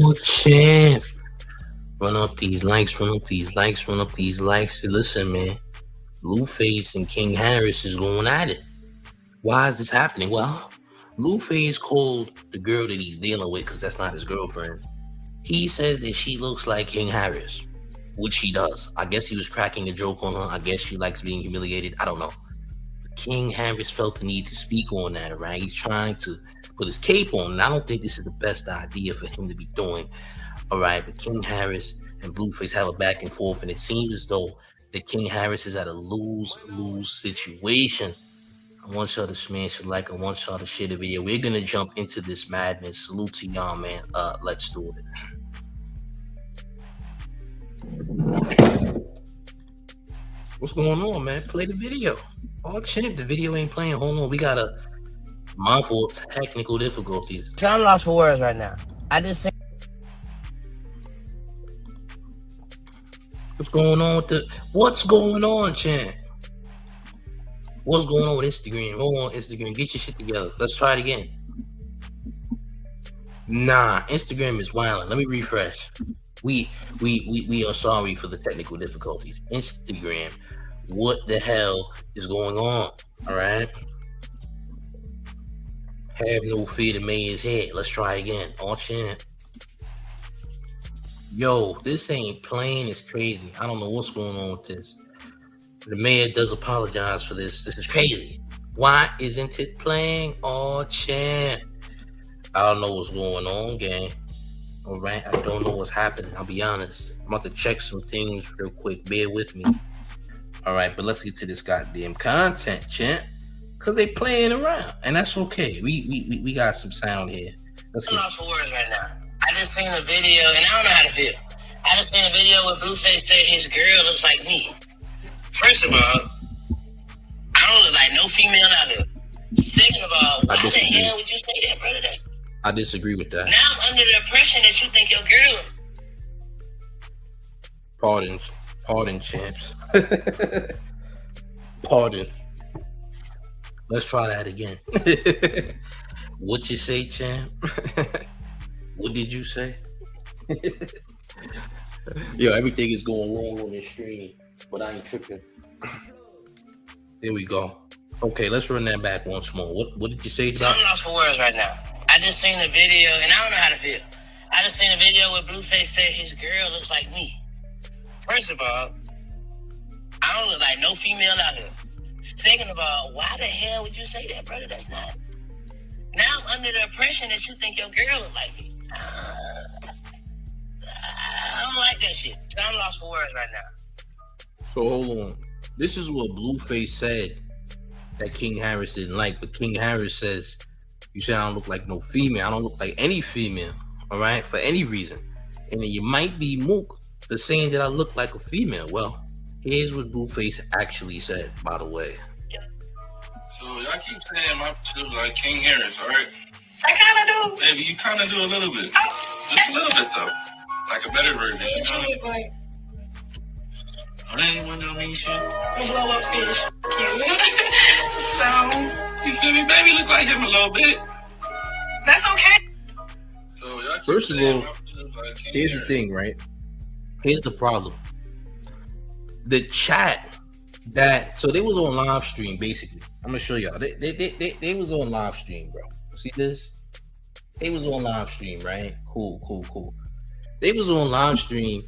Oh, champ. Run up these likes, run up these likes, run up these likes. Listen, man. Blueface and King Harris is going at it. Why is this happening? Well, Blueface called the girl that he's dealing with, because that's not his girlfriend. He says that she looks like King Harris, which she does. I guess he was cracking a joke on her. I guess she likes being humiliated. I don't know. King Harris felt the need to speak on that, right? He's trying to put his cape on, and I don't think this is the best idea for him to be doing. All right, but King Harris and Blueface have a back and forth, and it seems as though that King Harris is at a lose-lose situation. I want y'all to smash a like. I want y'all to share the video. We're gonna jump into this madness. Salute to y'all, man. Let's do it. What's going on, man? Play the video. Oh, champ, the video ain't playing. Hold on, we got a mindful technical difficulties. So I'm lost for words right now. I just think. What's going on with what's going on, champ? What's going on with Instagram? Hold on, Instagram. Get your shit together. Let's try it again. Nah, Instagram is wilding. Let me refresh. We are sorry for the technical difficulties. Instagram, what the hell is going on? All right. Have no fear, the mayor's head. Let's try again. All champ. Yo, this ain't playing. It's crazy. I don't know what's going on with this. The mayor does apologize for this. This is crazy. Why isn't it playing? Oh, champ. I don't know what's going on, gang. All right, I don't know what's happening. I'll be honest. I'm about to check some things real quick. Bear with me. All right, but let's get to this goddamn content, champ. Cause they playing around, and that's okay. We got some sound here. Let's I'm lost for words right now. I just seen a video, and I don't know how to feel. I just seen a video where Blueface said his girl looks like me. First of all, I don't look like no female out here. Second of all, why the hell would you say that, brother? I disagree with that. Now I'm under the impression that you think your girl. Pardon, champs. Pardon. Let's try that again. What you say, champ? What did you say? Yo, everything is going wrong on this stream, but I ain't tripping. There we go. Okay, let's run that back once more. What did you say? I'm lost for words right now. I just seen a video, and I don't know how to feel. I just seen a video where Blueface said his girl looks like me. First of all, I don't look like no female out here. Second of all, why the hell would you say that, brother? That's not. Now I'm under the impression that you think your girl look like me. I don't like that shit. So I'm lost for words right now. So hold on. This is what Blueface said that King Harris didn't like, but King Harris says, you said I don't look like no female. I don't look like any female, all right, for any reason. And then you might be mook for saying that I look like a female. Well, here's what Blueface actually said, by the way. So y'all keep saying my shit like King Harris, all right? I kind of do. Baby, you kind of do a little bit. Just a little bit, though. Like a better version. You know? Like, I didn't want to mean shit. blow up fish. So, You feel me? Baby look like him a little bit. that's okay. So y'all keep First of saying all, my shit like King here's the Harris. thing, right? Here's the problem. The chat that, so they was on live stream, basically. I'm gonna show y'all. They was on live stream, bro. See this? They was on live stream, right? Cool. They was on live stream,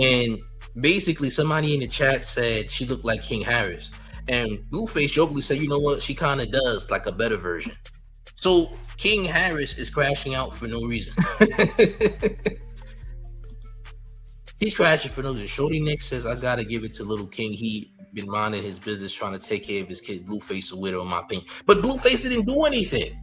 and basically somebody in the chat said she looked like King Harris. And Blueface jokingly said, you know what? She kind of does, like a better version. So King Harris is crashing out for no reason. He's crashing for no reason. Shorty Nick says, I gotta give it to Little King. He been minding his business, trying to take care of his kid. Blueface a widow, in my opinion. But Blueface didn't do anything.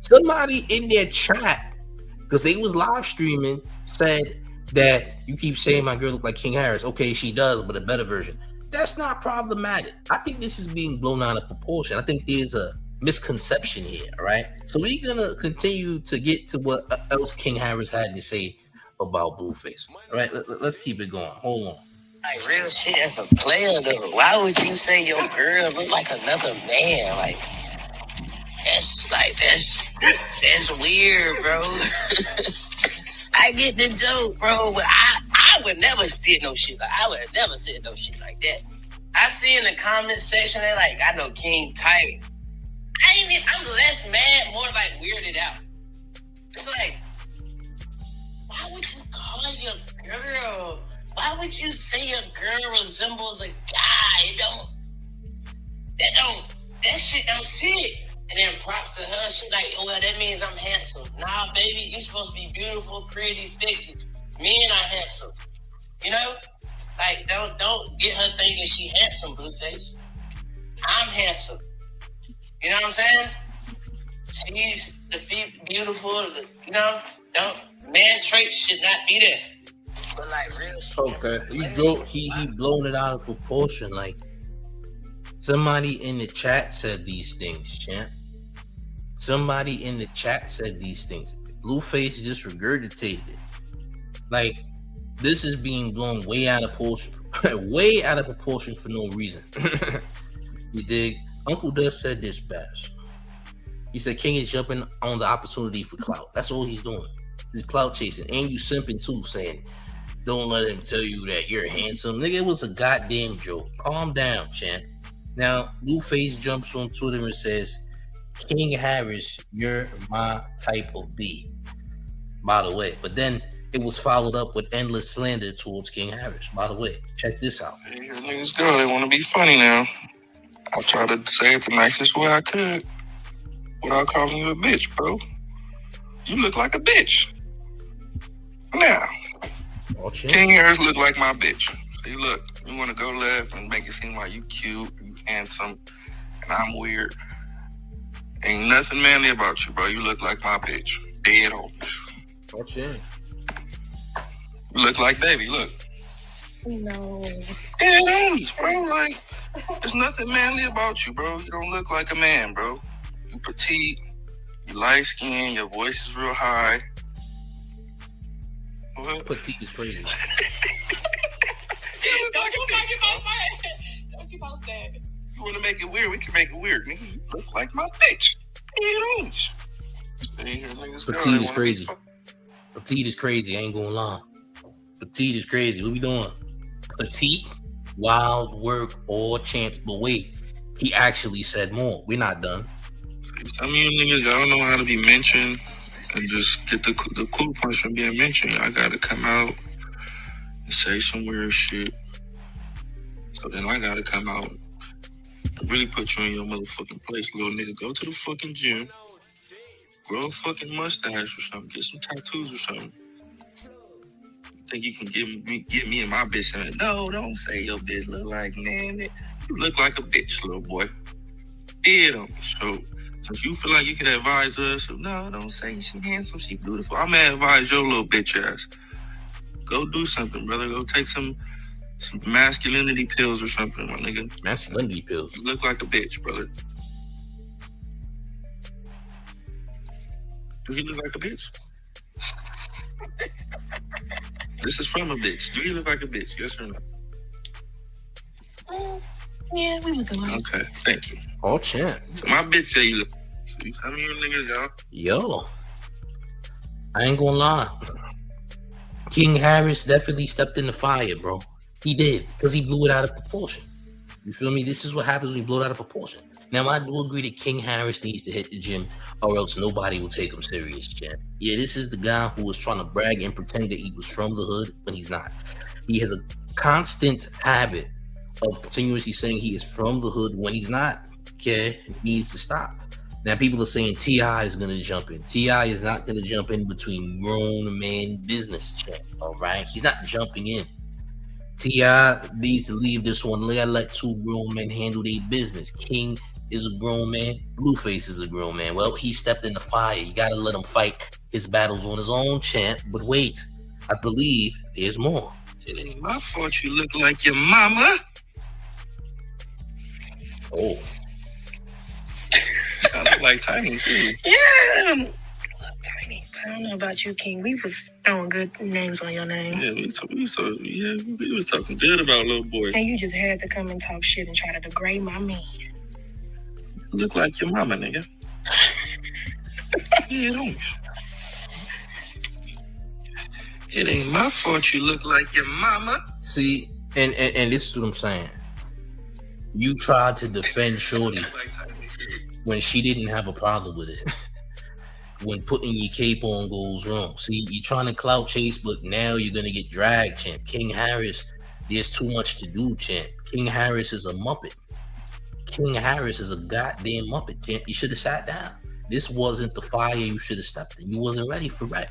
Somebody in their chat, because they was live streaming, said that you keep saying my girl look like King Harris. Okay, she does, but a better version. That's not problematic. I think this is being blown out of proportion. I think there's a misconception here, all right? So we're gonna continue to get to what else King Harris had to say about Blueface. All right, let's keep it going. Hold on. Like, real shit, as a player, though, why would you say your girl look like another man? Like, that's That's weird, bro. I get the joke, bro, but I would never did no shit. Like, I would have never said no shit like that. I see in the comment section, they like, I know King tight. I'm less mad, more like weirded out. It's like, why would you call your girl? Why would you say a girl resembles a guy? That shit don't sit. And then props to her. She like, oh, well, that means I'm handsome. Nah, baby, you supposed to be beautiful, pretty, sexy. Men are handsome. You know? Like, don't get her thinking she handsome, Blueface. I'm handsome. You know what I'm saying? She's beautiful. You know? Man traits should not be there. But like real shit. Okay, he blown it out of proportion. Like, somebody in the chat said these things, champ. Somebody in the chat said these things. Blueface just regurgitated it. Like, this is being blown way out of proportion, way out of proportion for no reason. You dig? Uncle Dust said this best. He said King is jumping on the opportunity for clout. That's all he's doing. He's clout chasing. And you simping too, saying, don't let him tell you that you're handsome. Nigga, it was a goddamn joke. Calm down, champ. Now, Blueface jumps on Twitter and says, King Harris, you're my type of B. By the way. But then it was followed up with endless slander towards King Harris. By the way, check this out. Here niggas go. They want to be funny now. I'll try to say it the nicest way I could without calling you a bitch, bro. You look like a bitch. Now, King Harris look like my bitch. So you look, you want to go left and make it seem like you cute, you handsome, and I'm weird. Ain't nothing manly about you, bro. You look like my bitch. Dead on. You look like baby, look. No. Dead on, bro. Like, there's nothing manly about you, bro. You don't look like a man, bro. You petite, you light skin, your voice is real high. What? Petite is crazy. Don't keep on saying. You want to make it weird? We can make it weird, nigga. You look like my bitch. Petite is crazy. Petite is crazy. I ain't gonna lie. Petite is crazy. What we doing? Petite, wild work, all champs. But wait, he actually said more. We're not done. Some of you niggas, y'all don't know how to be mentioned and just get the cool points from being mentioned. I gotta come out and say some weird shit. So then I gotta come out and really put you in your motherfucking place, little nigga. Go to the fucking gym, grow a fucking mustache or something, get some tattoos or something. You think you can get me and my bitch? And no, don't say your bitch look like, man. You look like a bitch, little boy. Yeah, so since you feel like you can advise us, no, don't say she handsome, she beautiful. I'm gonna advise your little bitch ass. Go do something, brother. Go take some masculinity pills or something, my nigga. Masculinity pills? You look like a bitch, brother. Do he look like a bitch? This is from a bitch. Do you look like a bitch? Yes or no? Yeah, we look alike. Okay, thank you. Oh, champ. So my bitch say you look. So you tell me you niggas, y'all. Yo, I ain't gonna lie. King Harris definitely stepped in the fire, bro. He did, because he blew it out of proportion. You feel me? This is what happens when you blow it out of proportion. Now, I do agree that King Harris needs to hit the gym, or else nobody will take him serious, champ. Yeah, this is the guy who was trying to brag and pretend that he was from the hood when he's not. He has a constant habit of continuously saying he is from the hood when he's not. Okay, it needs to stop. Now, people are saying T.I. is going to jump in. T.I. is not going to jump in between grown man business, champ. All right? He's not jumping in. T.I. needs to leave this one. Let two grown men handle their business. King is a grown man. Blueface is a grown man. Well, he stepped in the fire. You got to let him fight his battles on his own, champ. But wait, I believe there's more. It ain't my fault you look like your mama. Oh. I look like Tiny, too. Yeah, Tiny. I don't know about you, King. We was throwing good names on your name. Yeah, we was talking good about little boy. And you just had to come and talk shit and try to degrade my man. Look like your mama, nigga. Yeah, don't. It ain't my fault you look like your mama. See, and this is what I'm saying. You tried to defend Shorty when she didn't have a problem with it. When putting your cape on goes wrong. See, you're trying to clout chase, but now you're gonna get dragged, champ. King Harris, there's too much to do, champ. King Harris is a Muppet. King Harris is a goddamn Muppet, champ. You should have sat down. This wasn't the fire you should have stepped in. You wasn't ready for rap.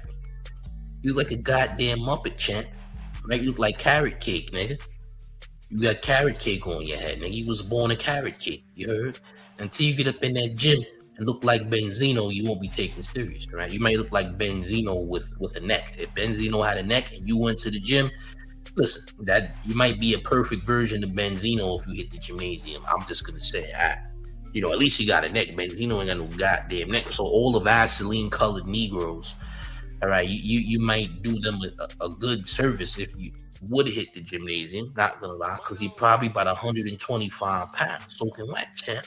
You look like a goddamn Muppet, champ. Right? You look like carrot cake, nigga. You got carrot cake on your head, nigga. You was born a carrot cake, you heard? Until you get up in that gym and look like Benzino, you won't be taken serious, right? You might look like Benzino with a neck. If Benzino had a neck and you went to the gym, listen, that you might be a perfect version of Benzino if you hit the gymnasium. I'm just gonna say, at least you got a neck. Benzino ain't got no goddamn neck. So all the Vaseline colored Negroes, all right, you might do them a good service if you would hit the gymnasium. Not gonna lie, because he probably about 125 pounds soaking wet, champ,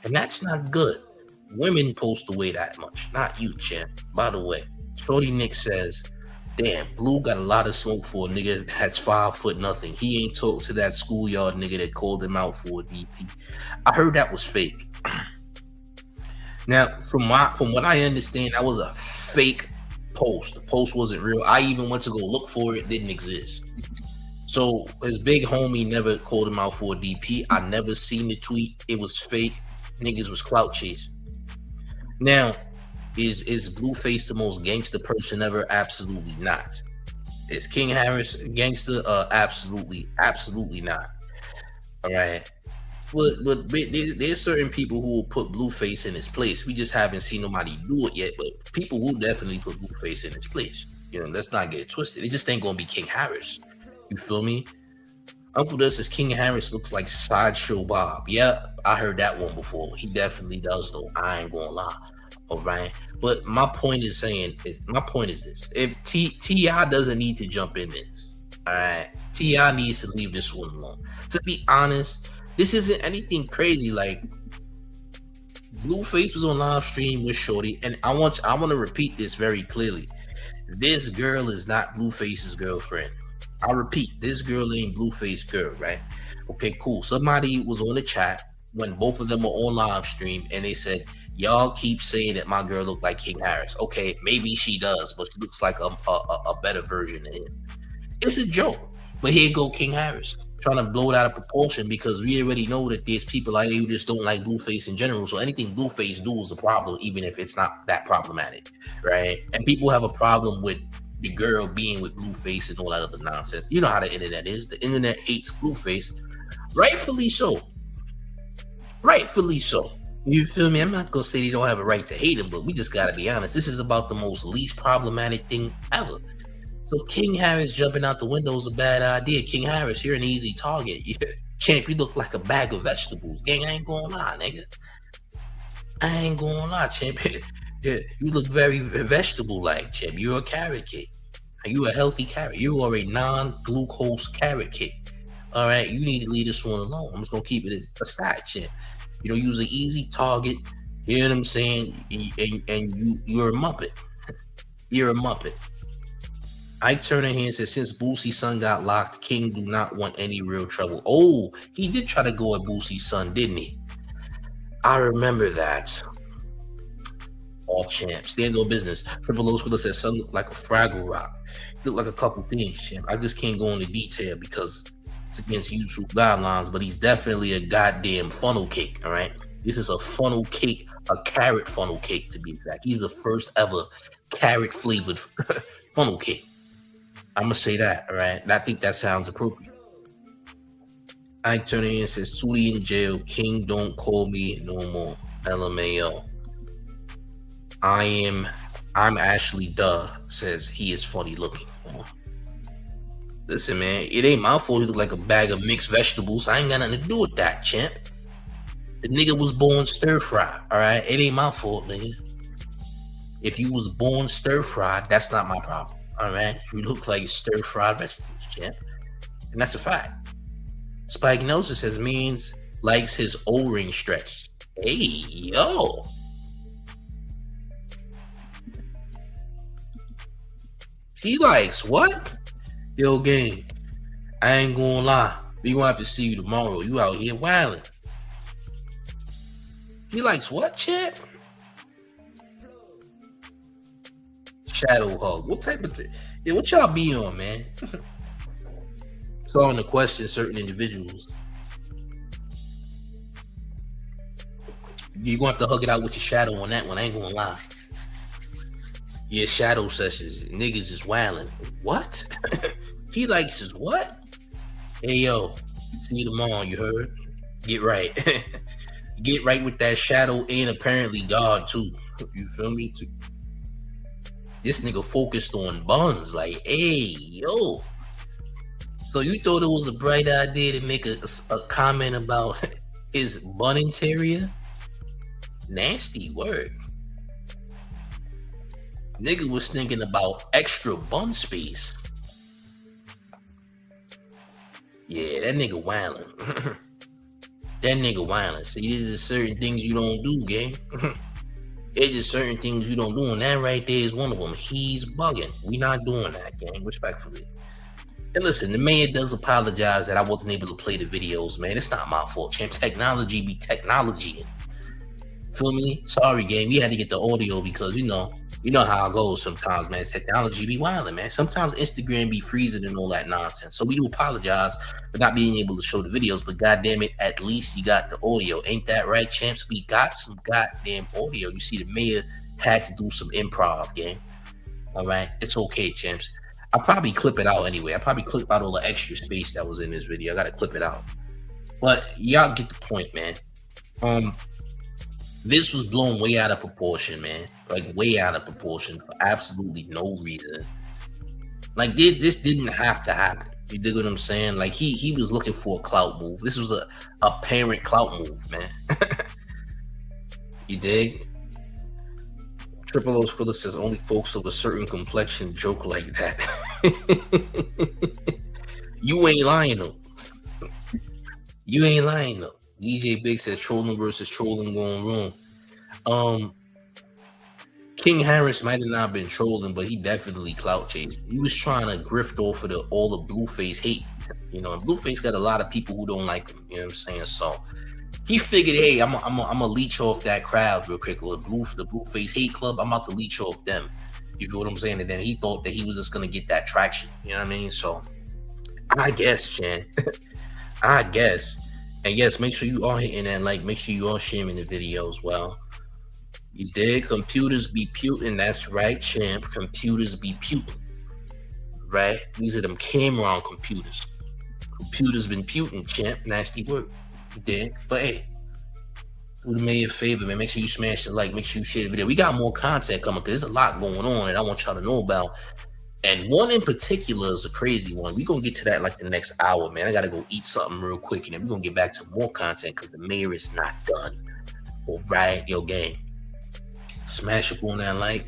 and that's not good. Women supposed to weigh that much, not you, champ. By the way, Shorty Nick says, damn, Blue got a lot of smoke for a nigga that's 5 foot nothing. He ain't talked to that schoolyard nigga that called him out for a DP. I heard that was fake. Now, from what I understand, that was a fake post. The post wasn't real. I even went to go look for it. It didn't exist. So his big homie never called him out for a DP. I never seen the tweet. It was fake. Niggas was clout chasing. Now, is Blueface the most gangster person ever? Absolutely not. Is King Harris a gangster? Absolutely not. All right. But there's certain people who will put Blueface in his place. We just haven't seen nobody do it yet, but people will definitely put Blueface in his place. Let's not get it twisted. It just ain't gonna be King Harris. You feel me? Uncle Dust says King Harris looks like Sideshow Bob. Yeah, I heard that one before. He definitely does, though. I ain't gonna lie. All right. But my point is this. If T.I. doesn't need to jump in this, all right, T.I. needs to leave this one alone. To be honest, this isn't anything crazy. Like, Blueface was on live stream with Shorty, and I want to repeat this very clearly. This girl is not Blueface's girlfriend. I repeat, this girl ain't Blueface girl, right? Okay, cool. Somebody was on the chat when both of them were on live stream, and they said, y'all keep saying that my girl looked like King Harris. Okay, maybe she does, but she looks like a better version of him. It's a joke. But here go King Harris, trying to blow it out of proportion, because we already know that there's people out here who just don't like Blueface in general. So anything Blueface do is a problem, even if it's not that problematic, right? And people have a problem with the girl being with Blueface and all that other nonsense. You know how the internet is. The internet hates Blueface. Rightfully so. You feel me? I'm not going to say they don't have a right to hate him, but we just got to be honest. This is about the most least problematic thing ever. So King Harris jumping out the window is a bad idea. King Harris, you're an easy target. Champ, you look like a bag of vegetables. Gang, I ain't going to lie, nigga. I ain't going to lie, champ. You look very vegetable-like, champ. You're a carrot cake. You a healthy carrot. You are a non-glucose carrot cake. All right, you need to leave this one alone. I'm just gonna keep it aside, champ. Use an easy target. You know what I'm saying? And you're a Muppet. You're a Muppet. Ike Turner here says, since Boosie's son got locked, King do not want any real trouble. Oh, he did try to go at Boosie's son, didn't he? I remember that. All champ. Stand on business. Triple O Squilla says, son looked like a Fraggle Rock. Look like a couple things, champ. I just can't go into detail because it's against YouTube guidelines, but he's definitely a goddamn funnel cake, all right? This is a funnel cake, a carrot funnel cake to be exact. He's the first ever carrot flavored funnel cake. I'm gonna say that, all right? And I think that sounds appropriate. Ike Turner in says, Tootie in jail. King don't call me no more. LMAO. I'm Ashley Duh says he is funny looking. Listen, man, it ain't my fault he look like a bag of mixed vegetables. I ain't got nothing to do with that, champ. The nigga was born stir-fried, all right? It ain't my fault, nigga. If you was born stir-fried, that's not my problem, all right? You look like stir-fried vegetables, champ. And that's a fact. Spike Nelson says means likes his O-ring stretched. Hey, yo. He likes what? Yo, gang, I ain't gonna lie. We gonna have to see you tomorrow. You out here wilding. He likes what, champ? Shadow hug. What type of yeah, what y'all be on, man? Starting to question certain individuals. You gonna have to hug it out with your shadow on that one. I ain't gonna lie. Yeah, shadow sessions. Niggas is wilding. What? He likes his what? Hey yo, see you tomorrow, you heard? Get right. Get right with that shadow and apparently God too. You feel me? This nigga focused on buns. Like, hey, yo. So you thought it was a bright idea to make a comment about his bun interior? Nasty word. Nigga was thinking about extra bun space. Yeah, that nigga wildin'. That nigga wildin'. See, there's just certain things you don't do, gang. There's just certain things you don't do, and that right there is one of them. He's bugging. We not doing that, gang, respectfully. And listen, the mayor does apologize that I wasn't able to play the videos, man. It's not my fault, champ. Technology be technology. Feel me? Sorry, gang. We had to get the audio because, you know how it goes sometimes, man. Technology be wilding, man. Sometimes Instagram be freezing and all that nonsense. So we do apologize for not being able to show the videos, but goddamn it, at least you got the audio. Ain't that right, champs? We got some goddamn audio. You see, the mayor had to do some improv, gang. All right? It's okay, champs. I'll probably clip it out anyway. I'll probably clip out all the extra space that was in this video. I gotta clip it out. But y'all get the point, man. This was blown way out of proportion, man. Like, way out of proportion for absolutely no reason. Like, this didn't have to happen. You dig what I'm saying? Like, he was looking for a clout move. This was a apparent clout move, man. You dig? Triple O Squilla says only folks of a certain complexion joke like that. You ain't lying, though. You ain't lying, though. DJ Big says trolling versus trolling going wrong. King Harris might have not been trolling, but he definitely clout chased. He was trying to grift off of all the Blueface hate. You know, and Blueface got a lot of people who don't like him. You know what I'm saying? So he figured, hey, I'm gonna leech off that crowd real quick. Or the Blueface hate club, I'm about to leech off them. You feel what I'm saying? And then he thought that he was just gonna get that traction. You know what I mean? So I guess, Chan. I guess. And yes, make sure you are hitting that like. Make sure you are sharing the video as well. You did. Computers be putin'. That's right, champ. Computers be putin'. Right? These are them Cameron computers. Computers been putin', champ. Nasty word. You did. But hey, do the mayor a favor, man. Make sure you smash the like. Make sure you share the video. We got more content coming because there's a lot going on and I want y'all to know about. And one in particular is a crazy one. We're going to get to that like the next hour, man. I got to go eat something real quick, and then we're going to get back to more content because the mayor is not done. All right, yo, gang. Smash up on that like.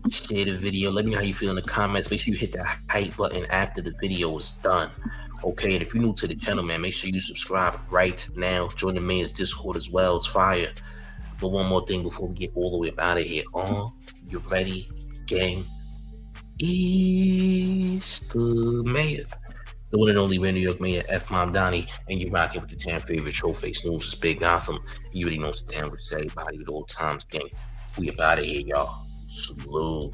Share the video. Let me know how you feel in the comments. Make sure you hit that hype button after the video is done. Okay, and if you're new to the channel, man, make sure you subscribe right now. Join the mayor's Discord as well. It's fire. But one more thing before we get all the way up out of here. You ready, gang? It's the mayor, the one and only New York Mayor, F. Mom Donnie, and you're rocking with the 10 favorite Showface News. It's Big Gotham. You already know it's the 10 with everybody at all times, gang. We up out of here, y'all. Salute.